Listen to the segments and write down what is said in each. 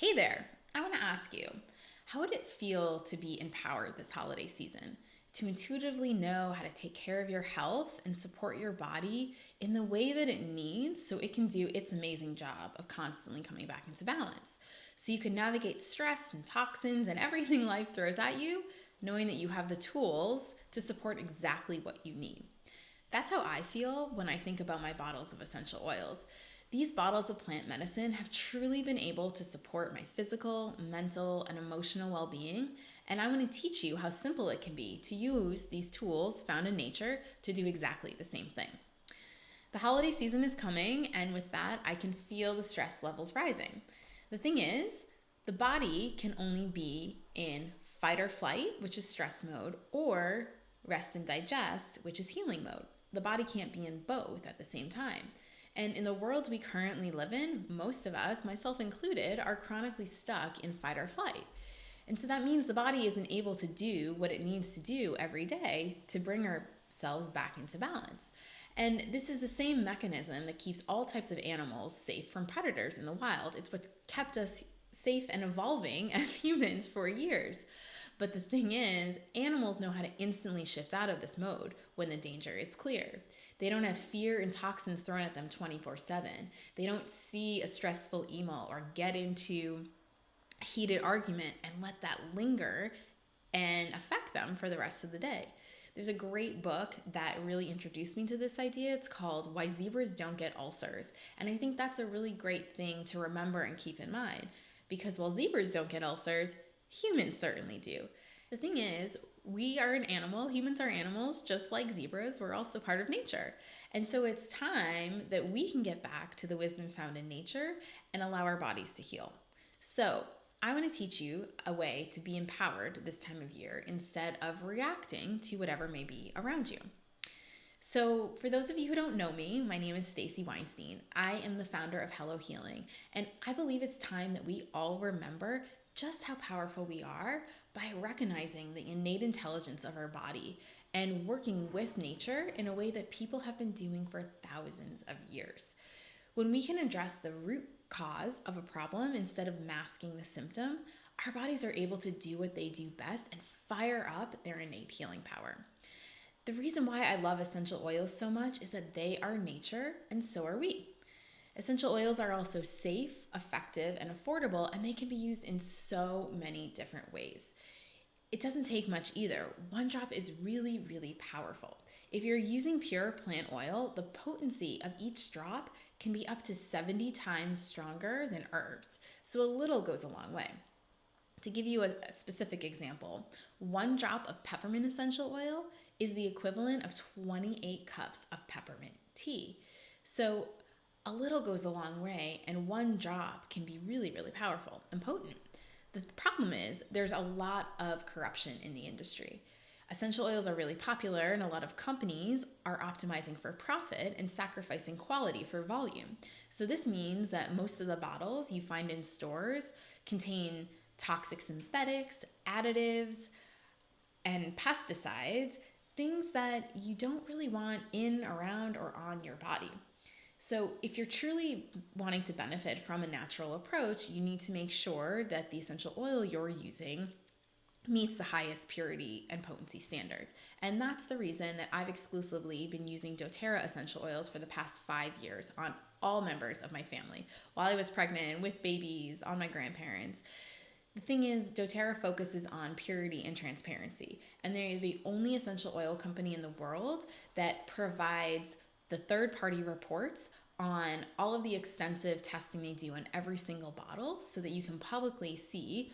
Hey there, I want to ask you, how would it feel to be empowered this holiday season? To intuitively know how to take care of your health and support your body in the way that it needs so it can do its amazing job of constantly coming back into balance. So you can navigate stress and toxins and everything life throws at you, knowing that you have the tools to support exactly what you need. That's how I feel when I think about my bottles of essential oils. These bottles of plant medicine have truly been able to support my physical, mental, and emotional well being, and I want to teach you how simple it can be to use these tools found in nature to do exactly the same thing. The holiday season is coming, and with that, I can feel the stress levels rising. The thing is, the body can only be in fight or flight, which is stress mode, or rest and digest, which is healing mode. The body can't be in both at the same time. And in the world we currently live in, most of us, myself included, are chronically stuck in fight or flight. And so that means the body isn't able to do what it needs to do every day to bring ourselves back into balance. And this is the same mechanism that keeps all types of animals safe from predators in the wild. It's what's kept us safe and evolving as humans for years. But the thing is, animals know how to instantly shift out of this mode when the danger is clear. They don't have fear and toxins thrown at them 24/7. They don't see a stressful email or get into a heated argument and let that linger and affect them for the rest of the day. There's a great book that really introduced me to this idea. It's called Why Zebras Don't Get Ulcers. And I think that's a really great thing to remember and keep in mind, because while zebras don't get ulcers, humans certainly do. The thing is, we are an animal, humans are animals, just like zebras. We're also part of nature. And so it's time that we can get back to the wisdom found in nature and allow our bodies to heal. So I want to teach you a way to be empowered this time of year instead of reacting to whatever may be around you. So, for those of you who don't know me, my name is Stacy Weinstein. I am the founder of Hello Healing, and I believe it's time that we all remember just how powerful we are by recognizing the innate intelligence of our body and working with nature in a way that people have been doing for thousands of years. When we can address the root cause of a problem instead of masking the symptom, our bodies are able to do what they do best and fire up their innate healing power. The reason why I love essential oils so much is that they are nature and so are we. Essential oils are also safe, effective, and affordable, and they can be used in so many different ways. It doesn't take much either. One drop is really, really powerful. If you're using pure plant oil, the potency of each drop can be up to 70 times stronger than herbs, so a little goes a long way. To give you a specific example, one drop of peppermint essential oil is the equivalent of 28 cups of peppermint tea. So a little goes a long way, and one drop can be really, really powerful and potent. The problem is there's a lot of corruption in the industry. Essential oils are really popular, and a lot of companies are optimizing for profit and sacrificing quality for volume. So this means that most of the bottles you find in stores contain toxic synthetics, additives, and pesticides, things that you don't really want in, around, or on your body. So if you're truly wanting to benefit from a natural approach, you need to make sure that the essential oil you're using meets the highest purity and potency standards. And that's the reason that I've exclusively been using doTERRA essential oils for the past 5 years on all members of my family, while I was pregnant, with babies, on my grandparents. The thing is, doTERRA focuses on purity and transparency, and they're the only essential oil company in the world that provides the third-party reports on all of the extensive testing they do on every single bottle so that you can publicly see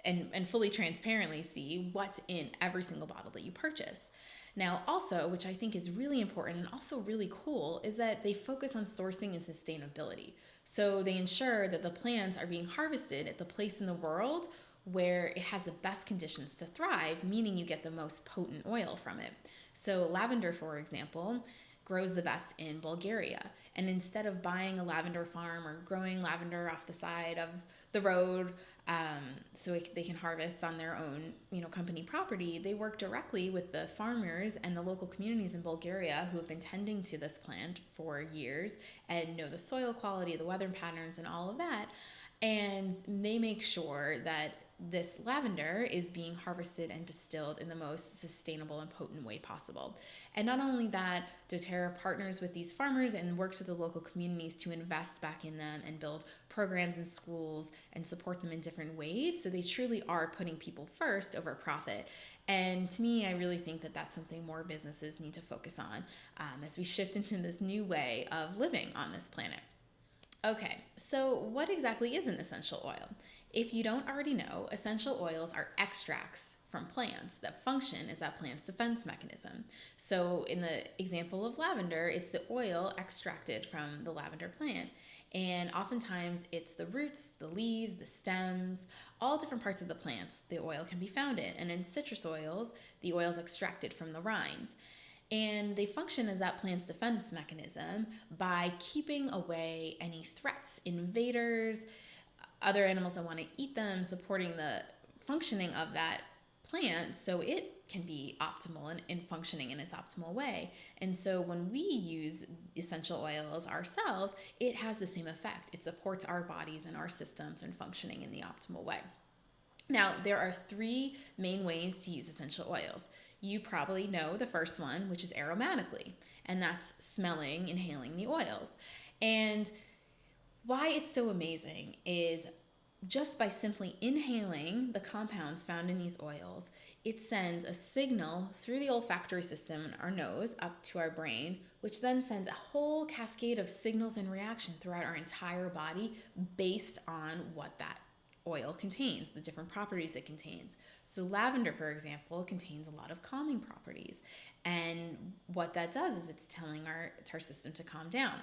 and fully transparently see what's in every single bottle that you purchase. Now, also, which I think is really important and also really cool, is that they focus on sourcing and sustainability. So they ensure that the plants are being harvested at the place in the world where it has the best conditions to thrive, meaning you get the most potent oil from it. So lavender, for example, grows the best in Bulgaria. And instead of buying a lavender farm or growing lavender off the side of the road so they can harvest on their own, company property, they work directly with the farmers and the local communities in Bulgaria who have been tending to this plant for years and know the soil quality, the weather patterns, and all of that. And they make sure that this lavender is being harvested and distilled in the most sustainable and potent way possible. And not only that, doTERRA partners with these farmers and works with the local communities to invest back in them and build programs in schools and support them in different ways. So they truly are putting people first over profit. And to me, I really think that that's something more businesses need to focus on as we shift into this new way of living on this planet. Okay, so what exactly is an essential oil? If you don't already know, essential oils are extracts from plants that function as that plant's defense mechanism. So in the example of lavender, it's the oil extracted from the lavender plant. And oftentimes it's the roots, the leaves, the stems, all different parts of the plants the oil can be found in. And in citrus oils, the oil is extracted from the rinds. And they function as that plant's defense mechanism by keeping away any threats, invaders, other animals that want to eat them, supporting the functioning of that plant so it can be optimal and functioning in its optimal way. And so when we use essential oils ourselves, it has the same effect. It supports our bodies and our systems and functioning in the optimal way. Now, there are three main ways to use essential oils. You probably know the first one, which is aromatically, and that's smelling, inhaling the oils. And why it's so amazing is just by simply inhaling the compounds found in these oils, it sends a signal through the olfactory system in our nose up to our brain, which then sends a whole cascade of signals and reaction throughout our entire body based on what that oil contains, the different properties it contains. So lavender, for example, contains a lot of calming properties. And what that does is it's telling our system to calm down.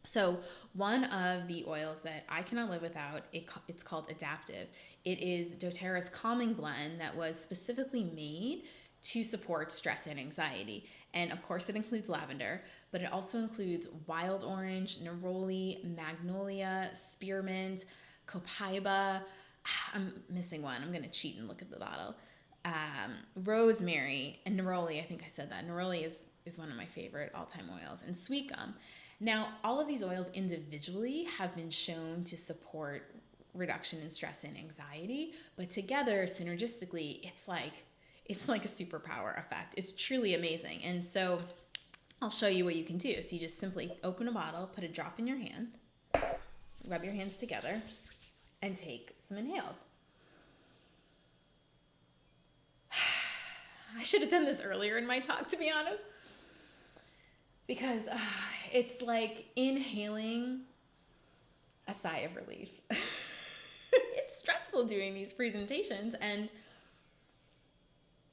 So one of the oils that I cannot live without, it's called Adaptive. It is doTERRA's calming blend that was specifically made to support stress and anxiety. And of course it includes lavender, but it also includes wild orange, neroli, magnolia, spearmint, copaiba. I'm missing one. I'm going to cheat and look at the bottle. Rosemary and neroli. I think I said that. Neroli is one of my favorite all-time oils, and sweet gum. Now, all of these oils individually have been shown to support reduction in stress and anxiety, but together, synergistically, it's like a superpower effect. It's truly amazing. And so I'll show you what you can do. So you just simply open a bottle, put a drop in your hand, rub your hands together, and take some inhales. I should have done this earlier in my talk, to be honest, because it's like inhaling a sigh of relief. It's stressful doing these presentations, and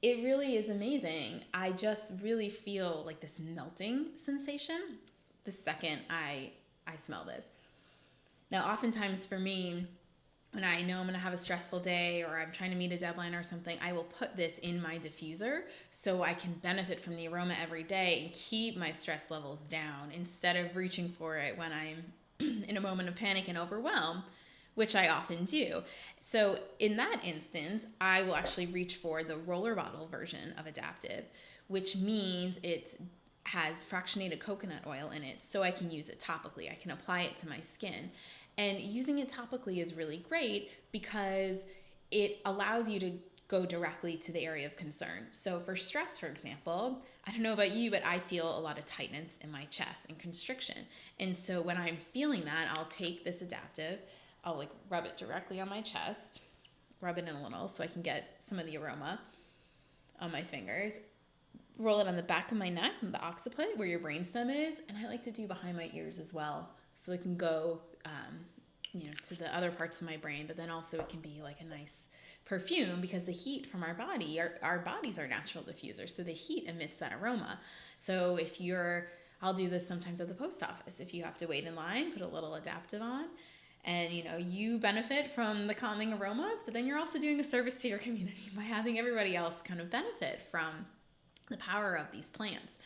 it really is amazing. I just really feel like this melting sensation the second I smell this. Now, oftentimes for me, when I know I'm going to have a stressful day or I'm trying to meet a deadline or something, I will put this in my diffuser so I can benefit from the aroma every day and keep my stress levels down instead of reaching for it when I'm in a moment of panic and overwhelm, which I often do. So in that instance, I will actually reach for the roller bottle version of Adaptive, which means it has fractionated coconut oil in it, so I can use it topically. I can apply it to my skin. And using it topically is really great because it allows you to go directly to the area of concern. So for stress, for example, I don't know about you, but I feel a lot of tightness in my chest and constriction. And so when I'm feeling that, I'll take this Adaptive, I'll like rub it directly on my chest, rub it in a little so I can get some of the aroma on my fingers, roll it on the back of my neck, the occiput where your brainstem is, and I like to do behind my ears as well, so it can go to the other parts of my brain, but then also it can be like a nice perfume because the heat from our body, our bodies are natural diffusers, so the heat emits that aroma. So I'll do this sometimes at the post office. If you have to wait in line, put a little Adaptive on, and you benefit from the calming aromas, but then you're also doing a service to your community by having everybody else kind of benefit from the power of these plants.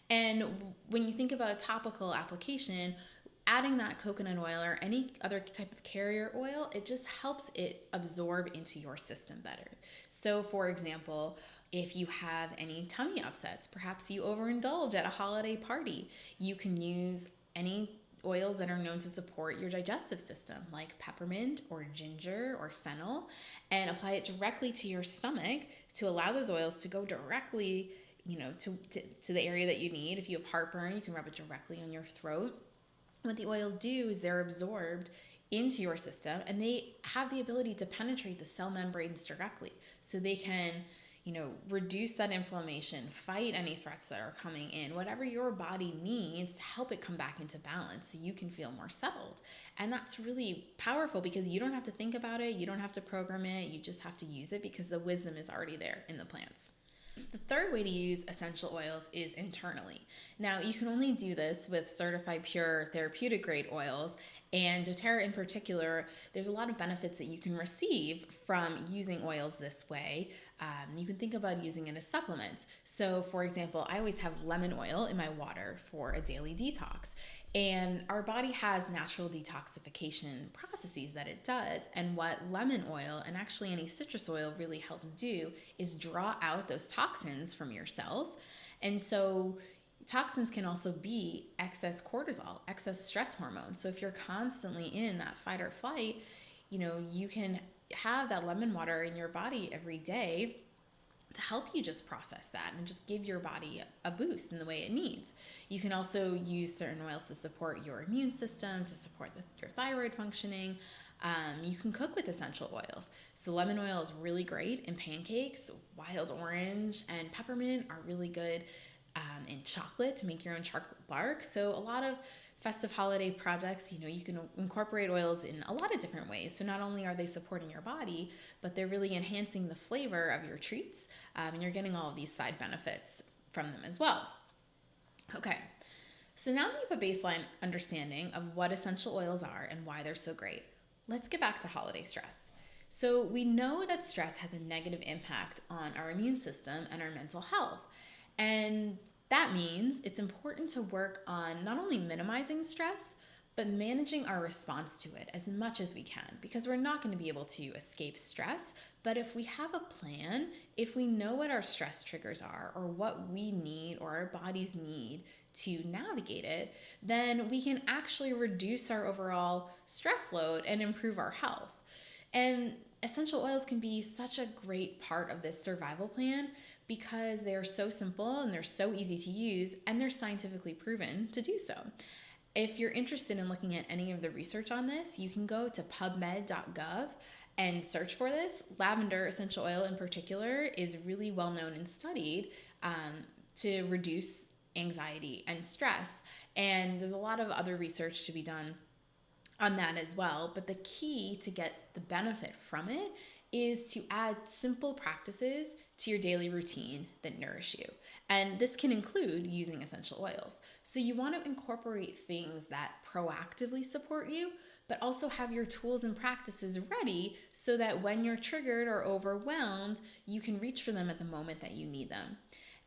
And when you think about a topical application, adding that coconut oil or any other type of carrier oil, it just helps it absorb into your system better. So for example, if you have any tummy upsets, perhaps you overindulge at a holiday party, you can use any oils that are known to support your digestive system, like peppermint or ginger or fennel, and apply it directly to your stomach to allow those oils to go directly, to the area that you need. If you have heartburn, you can rub it directly on your throat. What the oils do is they're absorbed into your system, and they have the ability to penetrate the cell membranes directly, so they can reduce that inflammation, fight any threats that are coming in, whatever your body needs to help it come back into balance so you can feel more settled. And that's really powerful because you don't have to think about it, you don't have to program it, you just have to use it because the wisdom is already there in the plants. The third way to use essential oils is internally. Now, you can only do this with certified pure therapeutic grade oils, and doTERRA in particular, there's a lot of benefits that you can receive from using oils this way. You can think about using it as supplements. So, for example, I always have lemon oil in my water for a daily detox. And our body has natural detoxification processes that it does. And what lemon oil and actually any citrus oil really helps do is draw out those toxins from your cells. And so toxins can also be excess cortisol, excess stress hormones. So if you're constantly in that fight or flight, you can have that lemon water in your body every day to help you just process that and just give your body a boost in the way it needs. You can also use certain oils to support your immune system, to support your thyroid functioning. You can cook with essential oils. So lemon oil is really great in pancakes. Wild orange and peppermint are really good in chocolate, to make your own chocolate bark. So a lot of festive holiday projects, you can incorporate oils in a lot of different ways. So not only are they supporting your body, but they're really enhancing the flavor of your treats, and you're getting all of these side benefits from them as well. Okay, so now that you have a baseline understanding of what essential oils are and why they're so great, let's get back to holiday stress. So we know that stress has a negative impact on our immune system and our mental health. And that means it's important to work on not only minimizing stress, but managing our response to it as much as we can, because we're not going to be able to escape stress. But if we have a plan, if we know what our stress triggers are or what we need or our bodies need to navigate it, then we can actually reduce our overall stress load and improve our health. And essential oils can be such a great part of this survival plan because they're so simple and they're so easy to use, and they're scientifically proven to do so. If you're interested in looking at any of the research on this, you can go to pubmed.gov and search for this. Lavender essential oil in particular is really well known and studied to reduce anxiety and stress. And there's a lot of other research to be done on that as well. But the key to get the benefit from it is to add simple practices to your daily routine that nourish you. And this can include using essential oils. So you want to incorporate things that proactively support you, but also have your tools and practices ready so that when you're triggered or overwhelmed, you can reach for them at the moment that you need them.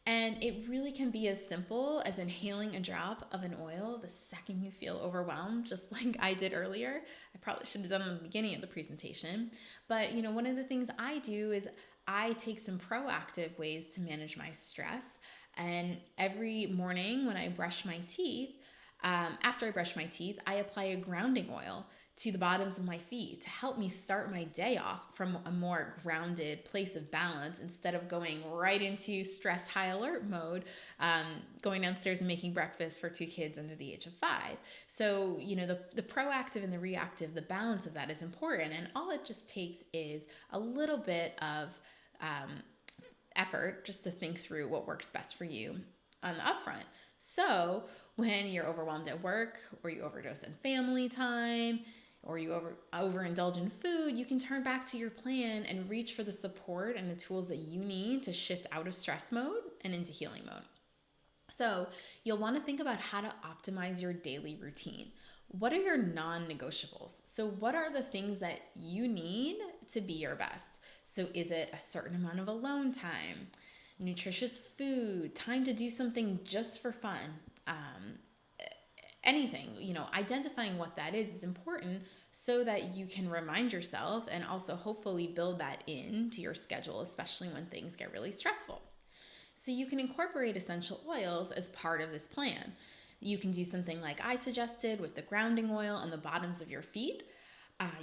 And it really can be as simple as inhaling a drop of an oil the second you feel overwhelmed, just like I did earlier. I probably should have done it in the beginning of the presentation. But one of the things I do is I take some proactive ways to manage my stress. And every morning when I brush my teeth, after I brush my teeth, I apply a grounding oil to the bottoms of my feet to help me start my day off from a more grounded place of balance instead of going right into stress high alert mode, going downstairs and making breakfast for 2 kids under the age of 5. So, the proactive and the reactive, the balance of that is important. And all it just takes is a little bit of effort just to think through what works best for you on the upfront. So when you're overwhelmed at work, or you overdose in family time, or you overindulge in food, you can turn back to your plan and reach for the support and the tools that you need to shift out of stress mode and into healing mode. So you'll want to think about how to optimize your daily routine. What are your non-negotiables? So what are the things that you need to be your best? So is it a certain amount of alone time, nutritious food, time to do something just for fun? Anything, identifying what that is important so that you can remind yourself and also hopefully build that into your schedule, especially when things get really stressful. So you can incorporate essential oils as part of this plan. You can do something like I suggested with the grounding oil on the bottoms of your feet.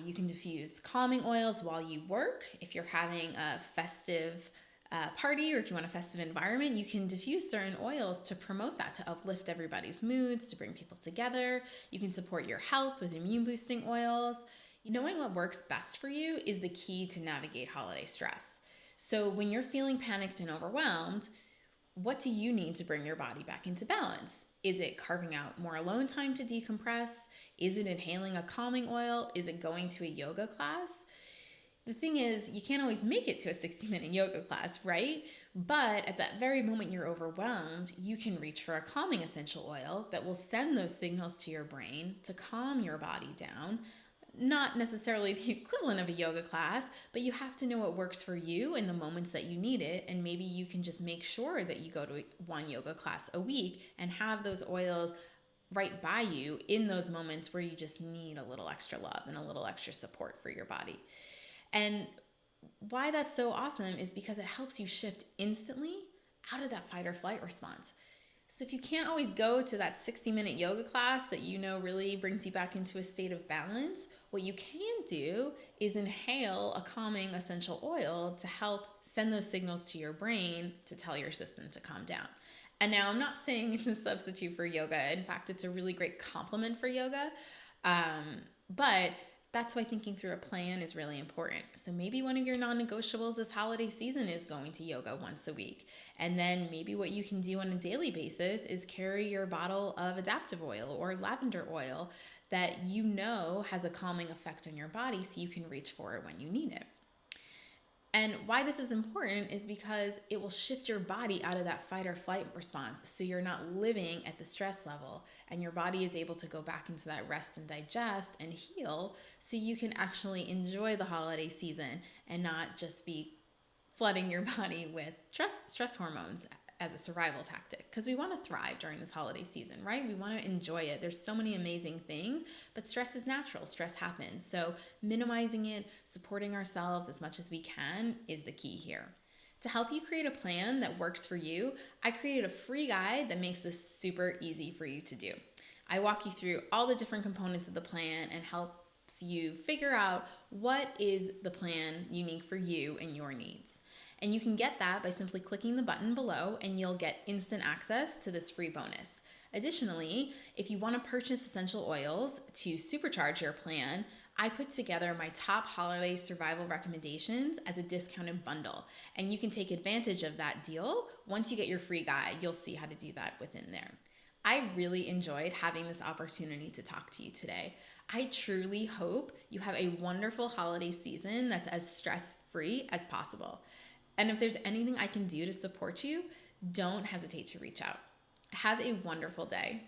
You can diffuse calming oils while you work. If you're having a festive party, or if you want a festive environment, you can diffuse certain oils to promote that, to uplift everybody's moods, to bring people together. You can support your health with immune boosting oils. Knowing what works best for you is the key to navigate holiday stress. So when you're feeling panicked and overwhelmed, what do you need to bring your body back into balance? Is it carving out more alone time to decompress? Is it inhaling a calming oil? Is it going to a yoga class? The thing is, you can't always make it to a 60-minute yoga class, right? But at that very moment you're overwhelmed, you can reach for a calming essential oil that will send those signals to your brain to calm your body down. Not necessarily the equivalent of a yoga class, but you have to know what works for you in the moments that you need it. And maybe you can just make sure that you go to one yoga class a week and have those oils right by you in those moments where you just need a little extra love and a little extra support for your body. And why that's so awesome is because it helps you shift instantly out of that fight or flight response. So if you can't always go to that 60-minute yoga class that you know really brings you back into a state of balance, what you can do is inhale a calming essential oil to help send those signals to your brain to tell your system to calm down. And now I'm not saying it's a substitute for yoga. In fact, it's a really great complement for yoga. But that's why thinking through a plan is really important. So maybe one of your non-negotiables this holiday season is going to yoga once a week. And then maybe what you can do on a daily basis is carry your bottle of adaptive oil or lavender oil that you know has a calming effect on your body, so you can reach for it when you need it. And why this is important is because it will shift your body out of that fight or flight response, so you're not living at the stress level, and your body is able to go back into that rest and digest and heal, so you can actually enjoy the holiday season and not just be flooding your body with stress hormones as a survival tactic, because we want to thrive during this holiday season, right? We want to enjoy it. There's so many amazing things, but stress is natural. Stress happens. So minimizing it, supporting ourselves as much as we can is the key here. To help you create a plan that works for you, I created a free guide that makes this super easy for you to do. I walk you through all the different components of the plan and helps you figure out what is the plan unique for you and your needs. And you can get that by simply clicking the button below, and you'll get instant access to this free bonus. Additionally, if you want to purchase essential oils to supercharge your plan, I put together my top holiday survival recommendations as a discounted bundle. And you can take advantage of that deal once you get your free guide. You'll see how to do that within there. I really enjoyed having this opportunity to talk to you today. I truly hope you have a wonderful holiday season that's as stress-free as possible. And if there's anything I can do to support you, don't hesitate to reach out. Have a wonderful day.